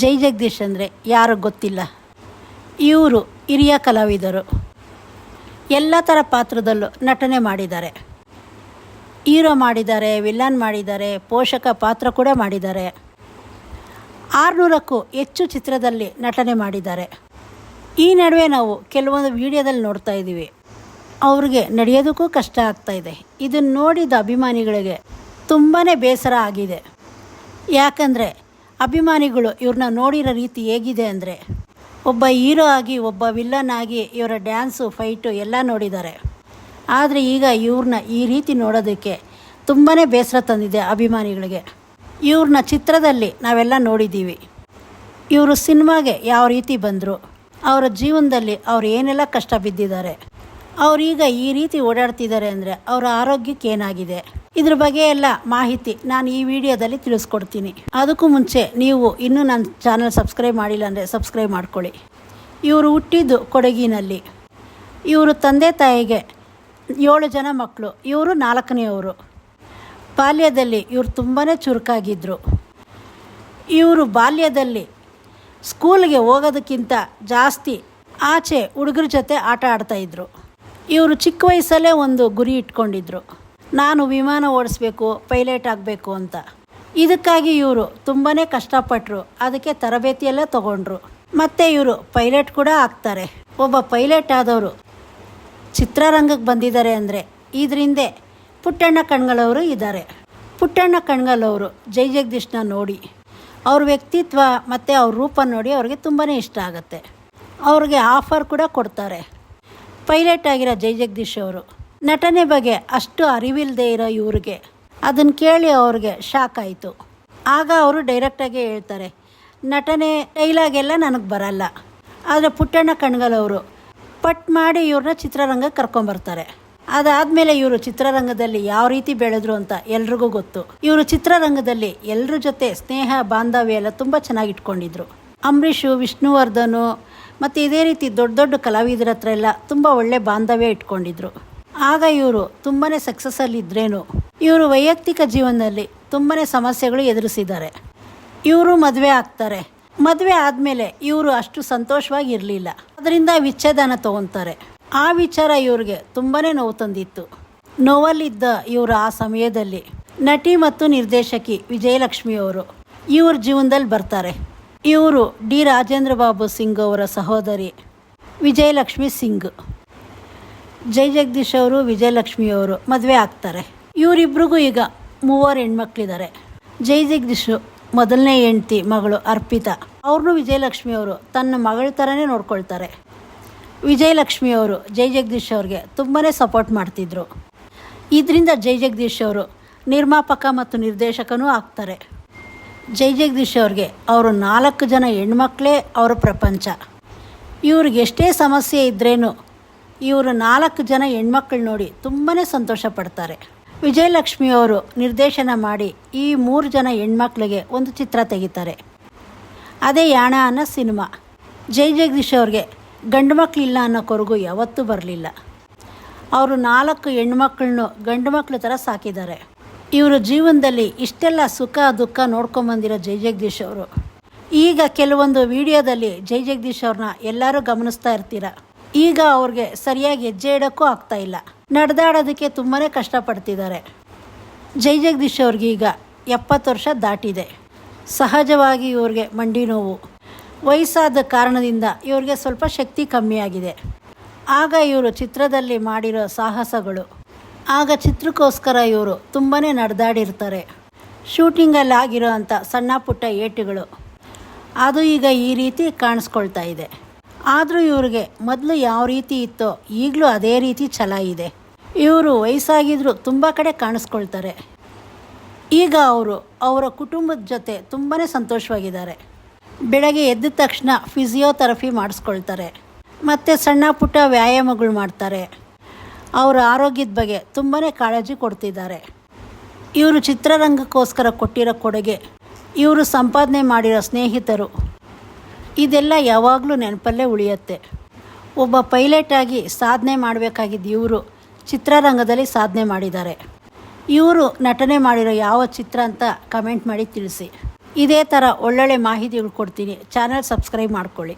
ಜೈ ಜಗದೀಶ್ ಅಂದರೆ ಯಾರು ಗೊತ್ತಿಲ್ಲ. ಇವರು ಹಿರಿಯ ಕಲಾವಿದರು. ಎಲ್ಲ ಥರ ಪಾತ್ರದಲ್ಲೂ ನಟನೆ ಮಾಡಿದ್ದಾರೆ. ಹೀರೋ ಮಾಡಿದ್ದಾರೆ, ವಿಲನ್ ಮಾಡಿದ್ದಾರೆ, ಪೋಷಕ ಪಾತ್ರ ಕೂಡ ಮಾಡಿದ್ದಾರೆ. 600ಕ್ಕೂ ಹೆಚ್ಚು ಚಿತ್ರದಲ್ಲಿ ನಟನೆ ಮಾಡಿದ್ದಾರೆ. ಈ ನಡುವೆ ನಾವು ಕೆಲವೊಂದು ವಿಡಿಯೋದಲ್ಲಿ ನೋಡ್ತಾ ಇದ್ದೀವಿ, ಅವ್ರಿಗೆ ನಡೆಯೋದಕ್ಕೂ ಕಷ್ಟ ಆಗ್ತಾಯಿದೆ. ಇದನ್ನು ನೋಡಿದ ಅಭಿಮಾನಿಗಳಿಗೆ ತುಂಬಾ ಬೇಸರ ಆಗಿದೆ. ಯಾಕಂದರೆ ಅಭಿಮಾನಿಗಳು ಇವ್ರನ್ನ ನೋಡಿರೋ ರೀತಿ ಹೇಗಿದೆ ಅಂದರೆ, ಒಬ್ಬ ಹೀರೋ ಆಗಿ ಒಬ್ಬ ವಿಲ್ಲನ್ ಆಗಿ ಇವರ ಡ್ಯಾನ್ಸು ಫೈಟು ಎಲ್ಲ ನೋಡಿದ್ದಾರೆ. ಆದರೆ ಈಗ ಇವ್ರನ್ನ ಈ ರೀತಿ ನೋಡೋದಕ್ಕೆ ತುಂಬಾ ಬೇಸರ ತಂದಿದೆ ಅಭಿಮಾನಿಗಳಿಗೆ. ಇವ್ರನ್ನ ಚಿತ್ರದಲ್ಲಿ ನಾವೆಲ್ಲ ನೋಡಿದ್ದೀವಿ. ಇವರು ಸಿನಿಮಾಗೆ ಯಾವ ರೀತಿ ಬಂದರು, ಅವರ ಜೀವನದಲ್ಲಿ ಅವ್ರು ಏನೆಲ್ಲ ಕಷ್ಟ ಬಿದ್ದಿದ್ದಾರೆ, ಅವರೀಗ ಈ ರೀತಿ ಓಡಾಡ್ತಿದ್ದಾರೆ ಅಂದರೆ ಅವರ ಆರೋಗ್ಯಕ್ಕೆ ಏನಾಗಿದೆ, ಇದ್ರ ಬಗ್ಗೆ ಎಲ್ಲ ಮಾಹಿತಿ ನಾನು ಈ ವಿಡಿಯೋದಲ್ಲಿ ತಿಳಿಸ್ಕೊಡ್ತೀನಿ. ಅದಕ್ಕೂ ಮುಂಚೆ ನೀವು ಇನ್ನೂ ನನ್ನ ಚಾನಲ್ ಸಬ್ಸ್ಕ್ರೈಬ್ ಮಾಡಿಲ್ಲ ಅಂದರೆ ಸಬ್ಸ್ಕ್ರೈಬ್ ಮಾಡ್ಕೊಳ್ಳಿ. ಇವರು ಹುಟ್ಟಿದ್ದು ಕೊಡಗಿನಲ್ಲಿ. ಇವರು ತಂದೆ ತಾಯಿಗೆ 7 ಜನ ಮಕ್ಕಳು. ಇವರು 4ನೇಯವರು. ಬಾಲ್ಯದಲ್ಲಿ ಇವರು ತುಂಬಾ ಚುರುಕಾಗಿದ್ದರು. ಇವರು ಬಾಲ್ಯದಲ್ಲಿ ಸ್ಕೂಲ್ಗೆ ಹೋಗೋದಕ್ಕಿಂತ ಜಾಸ್ತಿ ಆಚೆ ಹುಡುಗರ ಜೊತೆ ಆಟ ಆಡ್ತಾಯಿದ್ರು. ಇವರು ಚಿಕ್ಕ ವಯಸ್ಸಲ್ಲೇ ಒಂದು ಗುರಿ ಇಟ್ಕೊಂಡಿದ್ರು, ನಾನು ವಿಮಾನ ಓಡಿಸ್ಬೇಕು, ಪೈಲಟ್ ಆಗಬೇಕು ಅಂತ. ಇದಕ್ಕಾಗಿ ಇವರು ತುಂಬಾ ಕಷ್ಟಪಟ್ಟರು. ಅದಕ್ಕೆ ತರಬೇತಿಯೆಲ್ಲ ತಗೊಂಡ್ರು. ಮತ್ತು ಇವರು ಪೈಲಟ್ ಕೂಡ ಆಗ್ತಾರೆ. ಒಬ್ಬ ಪೈಲಟ್ ಆದವರು ಚಿತ್ರರಂಗಕ್ಕೆ ಬಂದಿದ್ದಾರೆ ಅಂದರೆ ಇದರಿಂದ ಪುಟ್ಟಣ್ಣ ಕಣ್ಗಲ್ ಇದ್ದಾರೆ. ಪುಟ್ಟಣ್ಣ ಕಣ್ಗಲ್ ಅವರು ಜೈ ಜಗದೀಶ್ನ ನೋಡಿ, ಅವ್ರ ವ್ಯಕ್ತಿತ್ವ ಮತ್ತು ಅವ್ರ ರೂಪ ನೋಡಿ ಅವ್ರಿಗೆ ತುಂಬಾ ಇಷ್ಟ ಆಗುತ್ತೆ. ಅವ್ರಿಗೆ ಆಫರ್ ಕೂಡ ಕೊಡ್ತಾರೆ. ಪೈಲಟ್ ಆಗಿರೋ ಜೈ ಜಗದೀಶ್ ಅವರು ನಟನೆ ಬಗ್ಗೆ ಅಷ್ಟು ಅರಿವಿಲ್ಲದೆ ಇರೋ ಇವ್ರಿಗೆ ಅದನ್ನು ಕೇಳಿ ಅವ್ರಿಗೆ ಶಾಕ್ ಆಯಿತು. ಆಗ ಅವರು ಡೈರೆಕ್ಟಾಗಿ ಹೇಳ್ತಾರೆ, ನಟನೆ ಡೈಲಾಗೆಲ್ಲ ನನಗೆ ಬರಲ್ಲ. ಆದರೆ ಪುಟ್ಟಣ್ಣ ಕಣ್ಗಲ್ ಅವರು ಪಟ್ ಮಾಡಿ ಇವ್ರನ್ನ ಚಿತ್ರರಂಗಕ್ಕೆ ಕರ್ಕೊಂಬರ್ತಾರೆ. ಅದಾದಮೇಲೆ ಇವರು ಚಿತ್ರರಂಗದಲ್ಲಿ ಯಾವ ರೀತಿ ಬೆಳೆದ್ರು ಅಂತ ಎಲ್ರಿಗೂ ಗೊತ್ತು. ಇವರು ಚಿತ್ರರಂಗದಲ್ಲಿ ಎಲ್ಲರ ಜೊತೆ ಸ್ನೇಹ ಬಾಂಧವ್ಯ ಎಲ್ಲ ತುಂಬ ಚೆನ್ನಾಗಿ ಇಟ್ಕೊಂಡಿದ್ರು. ಅಂಬರೀಷು, ವಿಷ್ಣುವರ್ಧನು ಮತ್ತು ಇದೇ ರೀತಿ ದೊಡ್ಡ ದೊಡ್ಡ ಕಲಾವಿದರ ಹತ್ರ ಎಲ್ಲ ತುಂಬ ಒಳ್ಳೆ ಬಾಂಧವ್ಯ ಇಟ್ಕೊಂಡಿದ್ರು. ಆಗ ಇವರು ತುಂಬಾ ಸಕ್ಸಸ್ಸಲ್ಲಿದ್ದರೇನು ಇವರು ವೈಯಕ್ತಿಕ ಜೀವನದಲ್ಲಿ ತುಂಬಾ ಸಮಸ್ಯೆಗಳು ಎದುರಿಸಿದ್ದಾರೆ. ಇವರು ಮದುವೆ ಆಗ್ತಾರೆ. ಮದುವೆ ಆದಮೇಲೆ ಇವರು ಅಷ್ಟು ಸಂತೋಷವಾಗಿ ಇರಲಿಲ್ಲ. ಅದರಿಂದ ವಿಚ್ಛೇದನ ತೊಗೊತಾರೆ. ಆ ವಿಚಾರ ಇವ್ರಿಗೆ ತುಂಬಾ ನೋವು ತಂದಿತ್ತು. ನೋವಲ್ಲಿದ್ದ ಇವರು ಆ ಸಮಯದಲ್ಲಿ ನಟಿ ಮತ್ತು ನಿರ್ದೇಶಕಿ ವಿಜಯಲಕ್ಷ್ಮಿ ಅವರು ಇವ್ರ ಜೀವನದಲ್ಲಿ ಬರ್ತಾರೆ. ಇವರು ಡಿ ರಾಜೇಂದ್ರ ಬಾಬು ಸಿಂಗ್ ಅವರ ಸಹೋದರಿ ವಿಜಯಲಕ್ಷ್ಮಿ ಸಿಂಗ್. ಜೈ ಜಗದೀಶ್ ಅವರು ವಿಜಯಲಕ್ಷ್ಮಿ ಅವರು ಮದುವೆ ಆಗ್ತಾರೆ. ಇವರಿಬ್ರಿಗೂ ಈಗ 3 ಹೆಣ್ಮಕ್ಳಿದ್ದಾರೆ. ಜೈ ಜಗದೀಶ್ ಮೊದಲನೇ ಹೆಂಡತಿ ಮಗಳು ಅರ್ಪಿತಾ, ಅವ್ರನ್ನೂ ವಿಜಯಲಕ್ಷ್ಮಿ ಅವರು ತನ್ನ ಮಗಳ ಥರನೇ ನೋಡ್ಕೊಳ್ತಾರೆ. ವಿಜಯಲಕ್ಷ್ಮಿ ಅವರು ಜೈ ಜಗದೀಶ್ ಅವ್ರಿಗೆ ತುಂಬಾ ಸಪೋರ್ಟ್ ಮಾಡ್ತಿದ್ರು. ಇದರಿಂದ ಜೈ ಜಗದೀಶ್ ಅವರು ನಿರ್ಮಾಪಕ ಮತ್ತು ನಿರ್ದೇಶಕನೂ ಆಗ್ತಾರೆ. ಜೈ ಜಗದೀಶ್ ಅವ್ರಿಗೆ ಅವರು 4 ಜನ ಹೆಣ್ಮಕ್ಳೇ ಅವರ ಪ್ರಪಂಚ. ಇವ್ರಿಗೆ ಎಷ್ಟೇ ಸಮಸ್ಯೆ ಇದ್ರೇನು ಇವರು 4 ಜನ ಹೆಣ್ಮಕ್ಳು ನೋಡಿ ತುಂಬಾ ಸಂತೋಷ ಪಡ್ತಾರೆ. ವಿಜಯಲಕ್ಷ್ಮಿ ಅವರು ನಿರ್ದೇಶನ ಮಾಡಿ ಈ 3 ಜನ ಹೆಣ್ಮಕ್ಳಿಗೆ ಒಂದು ಚಿತ್ರ ತೆಗಿತಾರೆ. ಅದೇ ಯಾಣ ಅನ್ನೋ ಸಿನಿಮಾ. ಜೈ ಜಗದೀಶ್ ಅವ್ರಿಗೆ ಗಂಡು ಮಕ್ಕಳಿಲ್ಲ ಅನ್ನೋ ಕೊರಗು ಯಾವತ್ತೂ ಬರಲಿಲ್ಲ. ಅವರು 4 ಹೆಣ್ಮಕ್ಳನ್ನು ಗಂಡು ಮಕ್ಕಳ ಥರ ಸಾಕಿದ್ದಾರೆ. ಇವರ ಜೀವನದಲ್ಲಿ ಇಷ್ಟೆಲ್ಲ ಸುಖ ದುಃಖ ನೋಡ್ಕೊಂಬಂದಿರೋ ಜೈ ಜಗದೀಶ್ ಅವರು ಈಗ ಕೆಲವೊಂದು ವಿಡಿಯೋದಲ್ಲಿ ಜೈ ಜಗದೀಶ್ ಅವ್ರನ್ನ ಎಲ್ಲರೂ ಗಮನಿಸ್ತಾ ಇರ್ತೀರ. ಈಗ ಅವ್ರಿಗೆ ಸರಿಯಾಗಿ ಹೆಜ್ಜೆ ಇಡೋಕ್ಕೂ ಆಗ್ತಾಯಿಲ್ಲ. ನಡೆದಾಡೋದಕ್ಕೆ ತುಂಬಾ ಕಷ್ಟಪಡ್ತಿದ್ದಾರೆ. ಜೈ ಜಗದೀಶ್ ಅವ್ರಿಗೆ ಈಗ 70 ವರ್ಷ ದಾಟಿದೆ. ಸಹಜವಾಗಿ ಇವ್ರಿಗೆ ಮಂಡಿ ನೋವು. ವಯಸ್ಸಾದ ಕಾರಣದಿಂದ ಇವ್ರಿಗೆ ಸ್ವಲ್ಪ ಶಕ್ತಿ ಕಮ್ಮಿಯಾಗಿದೆ. ಆಗ ಇವರು ಚಿತ್ರದಲ್ಲಿ ಮಾಡಿರೋ ಸಾಹಸಗಳು, ಆಗ ಚಿತ್ರಕ್ಕೋಸ್ಕರ ಇವರು ತುಂಬಾ ನಡೆದಾಡಿರ್ತಾರೆ. ಶೂಟಿಂಗಲ್ಲಿ ಆಗಿರೋ ಅಂಥ ಸಣ್ಣ ಪುಟ್ಟ ಏಟುಗಳು ಅದು ಈಗ ಈ ರೀತಿ ಕಾಣಿಸ್ಕೊಳ್ತಾ ಇದೆ. ಆದರೂ ಇವ್ರಿಗೆ ಮೊದಲು ಯಾವ ರೀತಿ ಇತ್ತೋ ಈಗಲೂ ಅದೇ ರೀತಿ ಛಲ ಇದೆ. ಇವರು ವಯಸ್ಸಾಗಿದ್ದರೂ ತುಂಬ ಕಡೆ ಕಾಣಿಸ್ಕೊಳ್ತಾರೆ. ಈಗ ಅವರು ಅವರ ಕುಟುಂಬದ ಜೊತೆ ತುಂಬಾ ಸಂತೋಷವಾಗಿದ್ದಾರೆ. ಬೆಳಗ್ಗೆ ಎದ್ದ ತಕ್ಷಣ ಫಿಸಿಯೋಥೆರಪಿ ಮಾಡಿಸ್ಕೊಳ್ತಾರೆ ಮತ್ತು ಸಣ್ಣ ಪುಟ್ಟ ವ್ಯಾಯಾಮಗಳು ಮಾಡ್ತಾರೆ. ಅವರ ಆರೋಗ್ಯದ ಬಗ್ಗೆ ತುಂಬಾ ಕಾಳಜಿ ಕೊಡ್ತಿದ್ದಾರೆ. ಇವರು ಚಿತ್ರರಂಗಕ್ಕೋಸ್ಕರ ಕೊಟ್ಟಿರೋ ಕೊಡುಗೆ, ಇವರು ಸಂಪಾದನೆ ಮಾಡಿರೋ ಸ್ನೇಹಿತರು, ಇದೆಲ್ಲ ಯಾವಾಗಲೂ ನೆನಪಲ್ಲೇ ಉಳಿಯುತ್ತೆ. ಒಬ್ಬ ಪೈಲಟಾಗಿ ಸಾಧನೆ ಮಾಡಬೇಕಾಗಿದ್ದು ಇವರು ಚಿತ್ರರಂಗದಲ್ಲಿ ಸಾಧನೆ ಮಾಡಿದ್ದಾರೆ. ಇವರು ನಟನೆ ಮಾಡಿರೋ ಯಾವ ಚಿತ್ರ ಅಂತ ಕಮೆಂಟ್ ಮಾಡಿ ತಿಳಿಸಿ. ಇದೇ ಥರ ಒಳ್ಳೊಳ್ಳೆ ಮಾಹಿತಿಗಳು ಕೊಡ್ತೀನಿ. ಚಾನಲ್ ಸಬ್ಸ್ಕ್ರೈಬ್ ಮಾಡ್ಕೊಳ್ಳಿ.